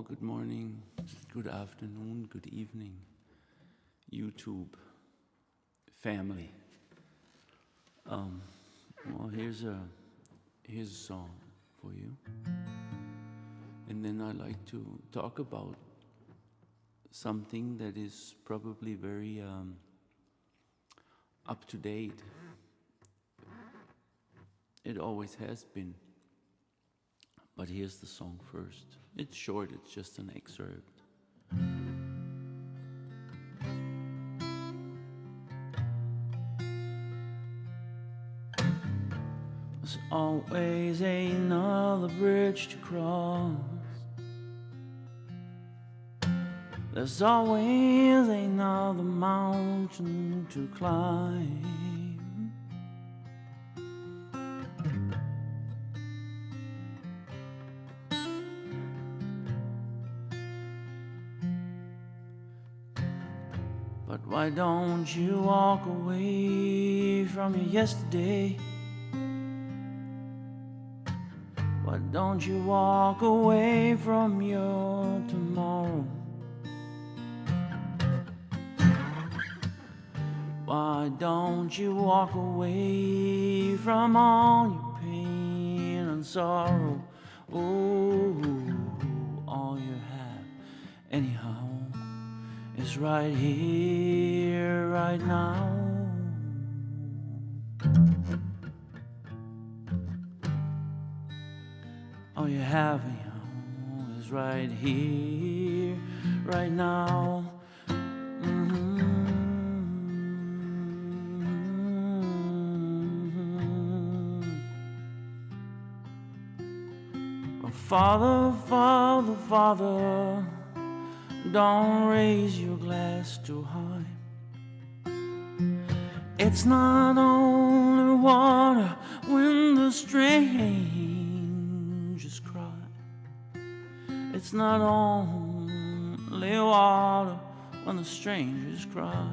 Good morning, good afternoon, good evening, YouTube family. Here's a song for you, and then I like to talk about something that is probably very up to date. It always has been, but here's the song first. It's short, it's just an excerpt. There's always another bridge to cross. There's always another mountain to climb. But why don't you walk away from your yesterday? Why don't you walk away from your tomorrow? Why don't you walk away from all your pain and sorrow? Oh, all you have, anyhow, is right here, right now. All you have, anyhow, is right here, right now. Father, Father, Father, don't raise your glass too high. It's not only water when the strangers cry. It's not only water when the strangers cry.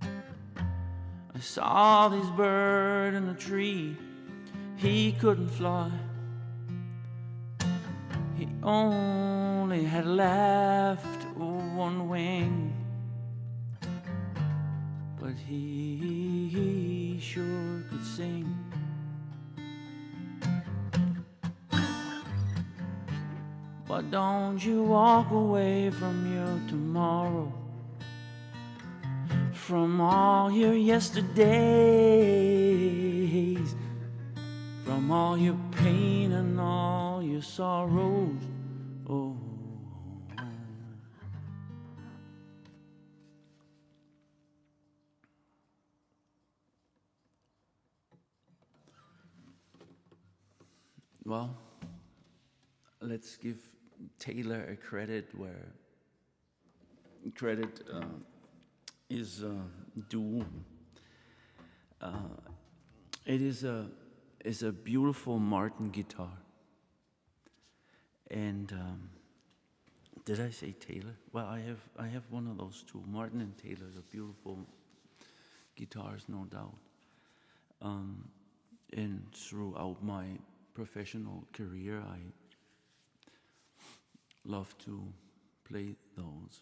I saw this bird in a tree. He couldn't fly. He only had left one wing, but he sure could sing. But don't you walk away from your tomorrow, from all your yesterdays, from all your pain and all your sorrows. Oh, well, let's give Taylor a credit where credit is due. It is a beautiful Martin guitar. And did I say Taylor? Well, I have one of those too. Martin and Taylor are beautiful guitars, no doubt. And throughout my professional career, I love to play those,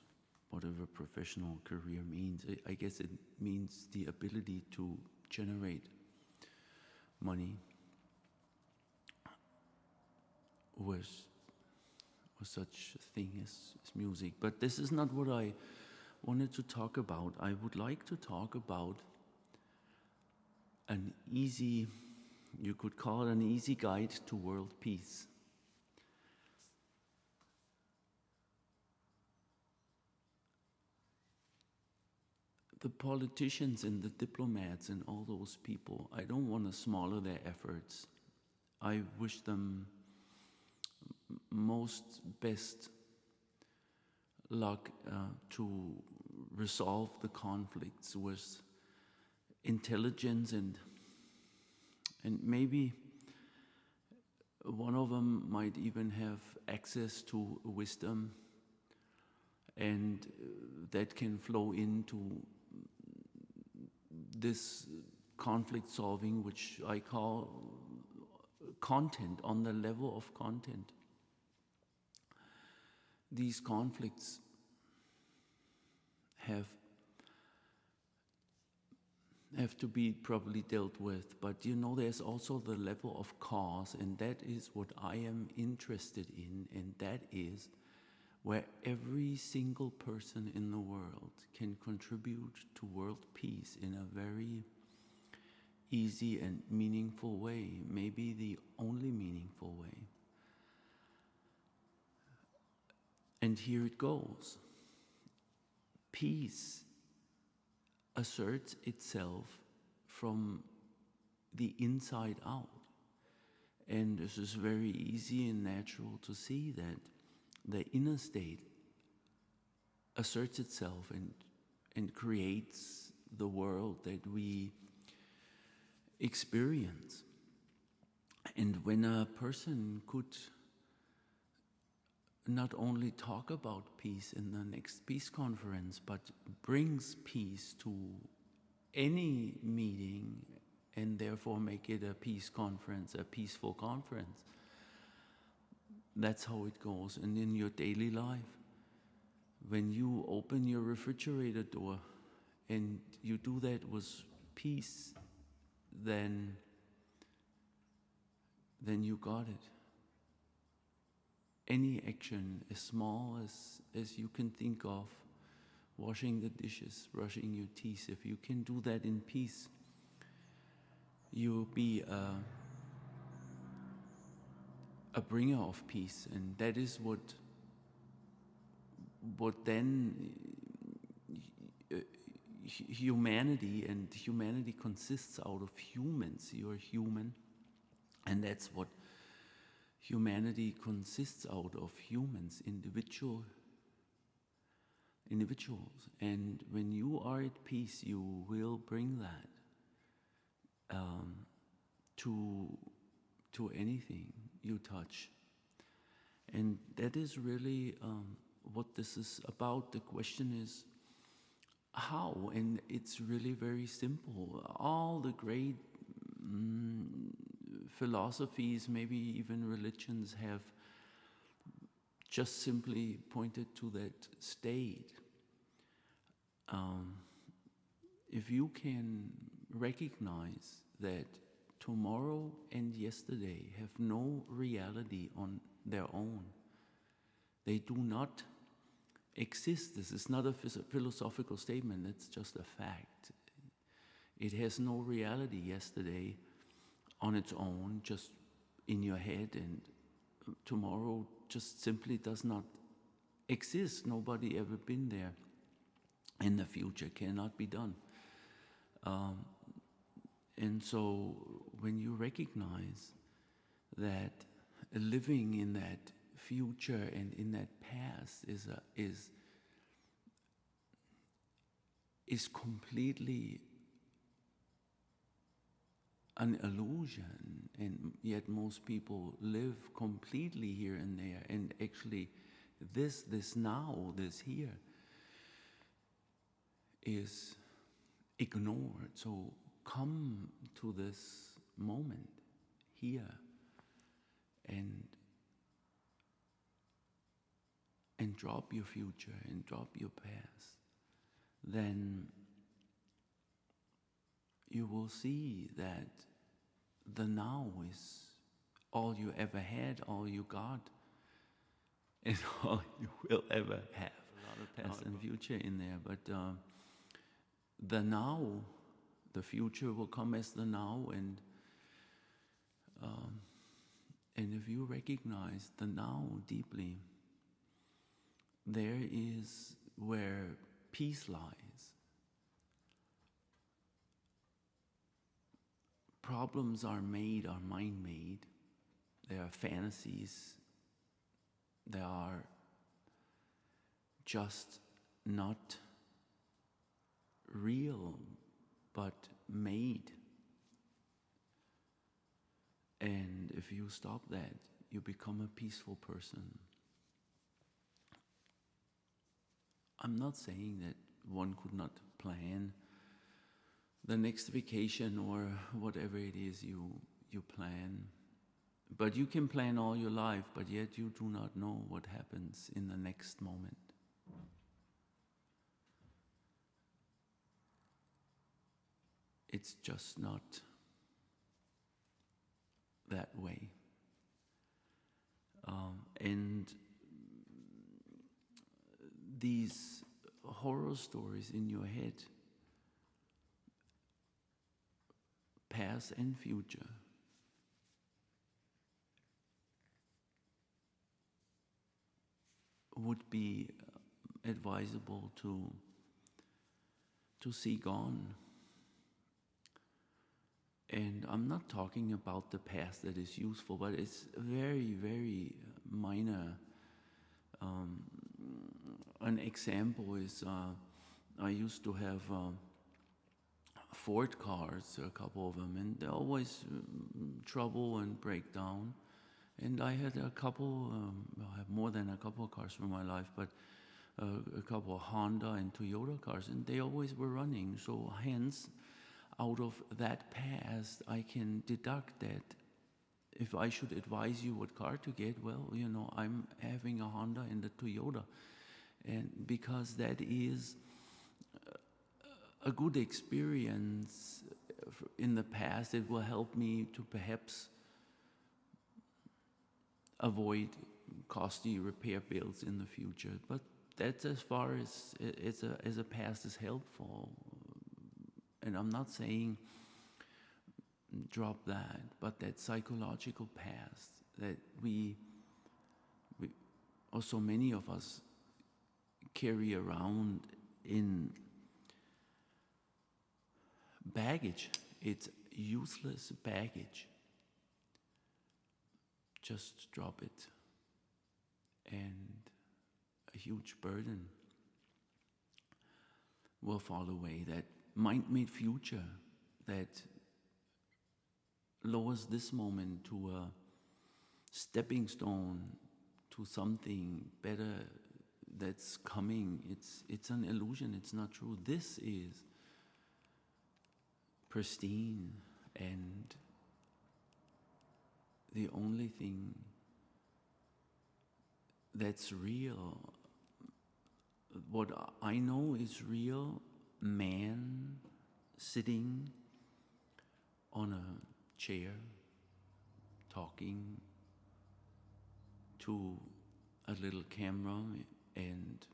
whatever professional career means. I guess it means the ability to generate money with such a thing as music. But this is not what I wanted to talk about. I would like to talk about an easy, you could call it an easy guide to world peace. The politicians and the diplomats and all those people, I don't want to smother their efforts. I wish them most best luck to resolve the conflicts with intelligence, and maybe one of them might even have access to wisdom, and that can flow into this conflict solving, which I call content, on the level of content. These conflicts have to be properly dealt with, but there's also the level of cause, and that is what I am interested in, and that is where every single person in the world can contribute to world peace in a very easy and meaningful way, maybe the only meaningful way. And here it goes. Peace asserts itself from the inside out. And this is very easy and natural to see that the inner state asserts itself and creates the world that we experience. And when a person could not only talk about peace in the next peace conference, but brings peace to any meeting and therefore make it a peace conference, a peaceful conference. That's how it goes. And in your daily life, when you open your refrigerator door and you do that with peace, then you got it. Any action, as small as you can think of, washing the dishes, brushing your teeth, if you can do that in peace, you'll be a bringer of peace. And that is what then humanity consists out of humans. You're human, and that's what humanity consists out of, humans, individuals. And when you are at peace, you will bring that to anything you touch. And that is really what this is about. The question is how, and it's really very simple. All the great philosophies, maybe even religions, have just simply pointed to that state. If you can recognize that tomorrow and yesterday have no reality on their own, they do not exist. This is not a philosophical statement, it's just a fact. It has no reality yesterday on its own, just in your head, and tomorrow just simply does not exist. Nobody ever been there, and the future cannot be done. And so when you recognize that living in that future and in that past is completely an illusion, and yet most people live completely here and there, and actually this now, this here, is ignored. So come to this moment here and drop your future and drop your past. Then you will see that the now is all you ever had, all you got, and all you will ever have. A lot of past and future in there, but the now, the future will come as the now, and if you recognize the now deeply, there is where peace lies. Problems are mind-made. They are fantasies. They are just not real, but made. And if you stop that, you become a peaceful person. I'm not saying that one could not plan the next vacation or whatever it is you plan. But you can plan all your life, but yet you do not know what happens in the next moment. It's just not that way. And these horror stories in your head, past and future, would be advisable to see gone. And I'm not talking about the past that is useful, but it's very, very minor. An example is I used to have Ford cars, a couple of them, and they're always trouble and breakdown. And I had a couple, I have more than a couple of cars for my life, but a couple of Honda and Toyota cars, and they always were running. So hence, out of that past, I can deduct that if I should advise you what car to get, well, I'm having a Honda and a Toyota. And because that is a good experience in the past, it will help me to perhaps avoid costly repair bills in the future. But that's as far as a past is helpful. And I'm not saying drop that, but that psychological past that we or so many of us carry around in baggage. It's useless baggage. Just drop it. And a huge burden will fall away. That mind-made future that lowers this moment to a stepping stone to something better that's coming. It's an illusion. It's not true. This is pristine, and the only thing that's real, what I know is real, man sitting on a chair talking to a little camera, and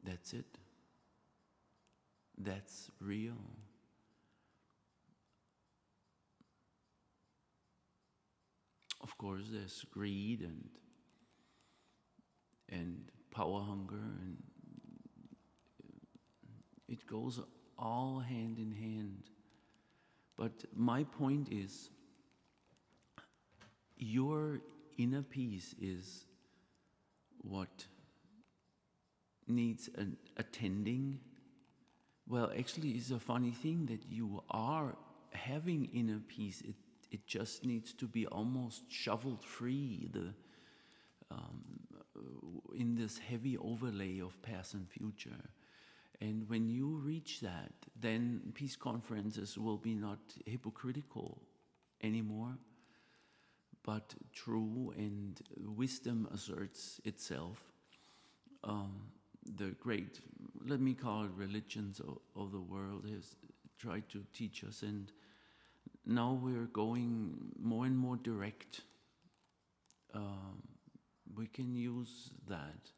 that's it. That's real. Of course, there's greed and power hunger, and it goes all hand in hand. But my point is, your inner peace is what needs attending. Well, actually, it's a funny thing that you are having inner peace. It just needs to be almost shoveled free in this heavy overlay of past and future. And when you reach that, then peace conferences will be not hypocritical anymore, but true, and wisdom asserts itself. The great, let me call it religions of the world, has tried to teach us, and now we're going more and more direct. We can use that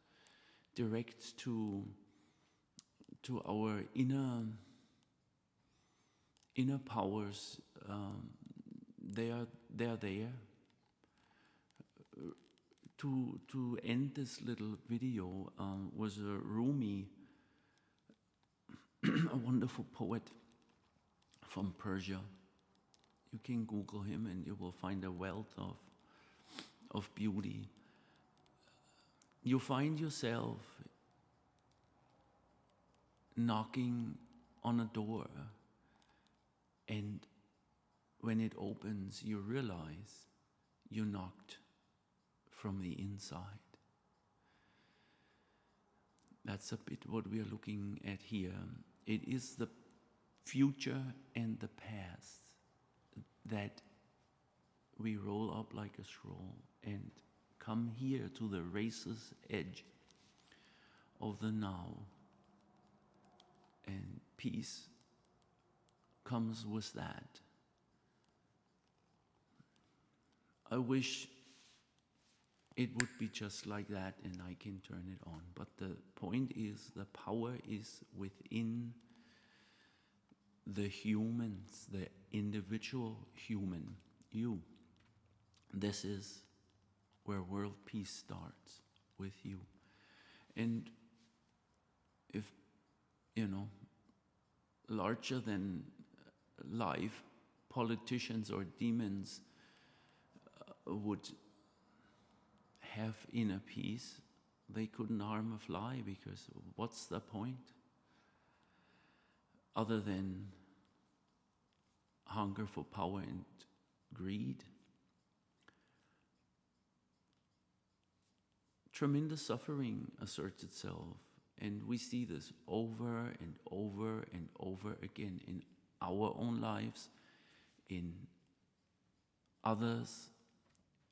direct to our inner powers. They are there. To end this little video was a Rumi, a wonderful poet from Persia. You can Google him and you will find a wealth of beauty. You find yourself knocking on a door, and when it opens, you realize you knocked from the inside. That's a bit what we are looking at here. It is the future and the past that we roll up like a scroll and come here to the razor's edge of the now, and peace comes with that. I wish it would be just like that and I can turn it on. But the point is, the power is within the humans, the individual human, you. This is where world peace starts, with you. And if, larger than life politicians or demons would have inner peace, they couldn't harm a fly, because what's the point? Other than hunger for power and greed. Tremendous suffering asserts itself, and we see this over and over and over again in our own lives, in others,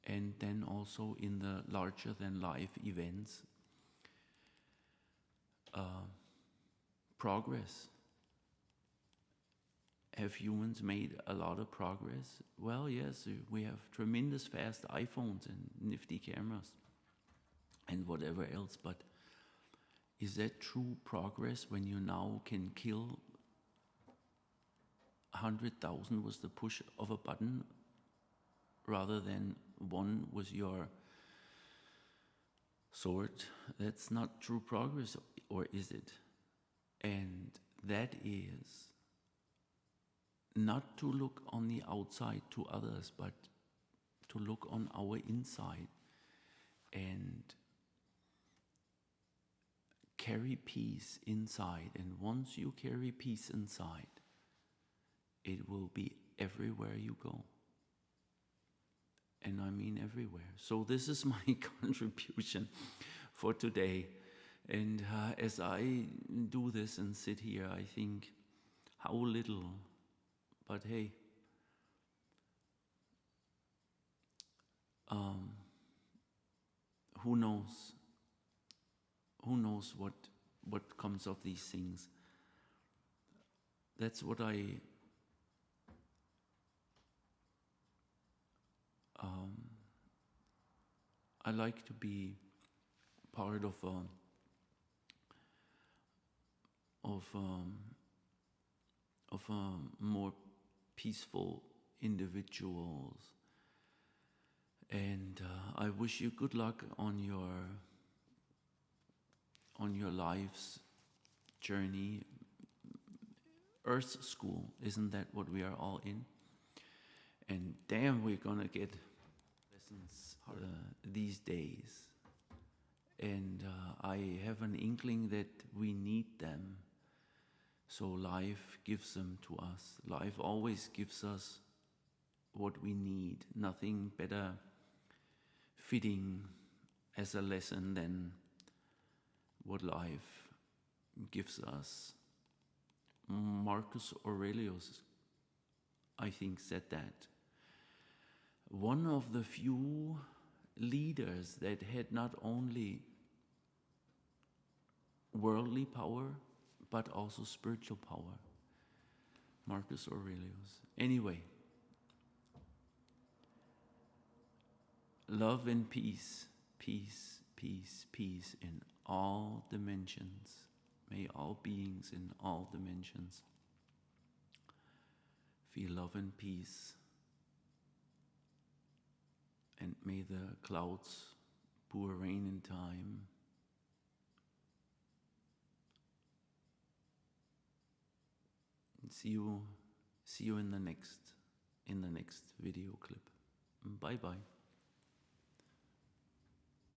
and then also in the larger-than-life events. Progress. Have humans made a lot of progress? Well, yes, we have tremendous fast iPhones and nifty cameras and whatever else, but is that true progress when you now can kill 100,000 with the push of a button rather than one with your sword? That's not true progress, or is it? And that is not to look on the outside to others, but to look on our inside and carry peace inside. And once you carry peace inside, it will be everywhere you go. And I mean everywhere. So this is my contribution for today. And as I do this and sit here, I think, how little, but hey, who knows? Who knows what comes of these things? That's what I like to be part of more peaceful individuals. And I wish you good luck on your life's journey. Earth School, isn't that what we are all in? And damn, we're gonna get lessons these days. And I have an inkling that we need them. So life gives them to us. Life always gives us what we need. Nothing better fitting as a lesson than what life gives us. Marcus Aurelius, I think, said that. One of the few leaders that had not only worldly power, but also spiritual power. Marcus Aurelius. Anyway, love and peace, peace, peace, peace in all dimensions. May all beings in all dimensions feel love and peace. And may the clouds pour rain in time. And see you in the next video clip. Bye bye.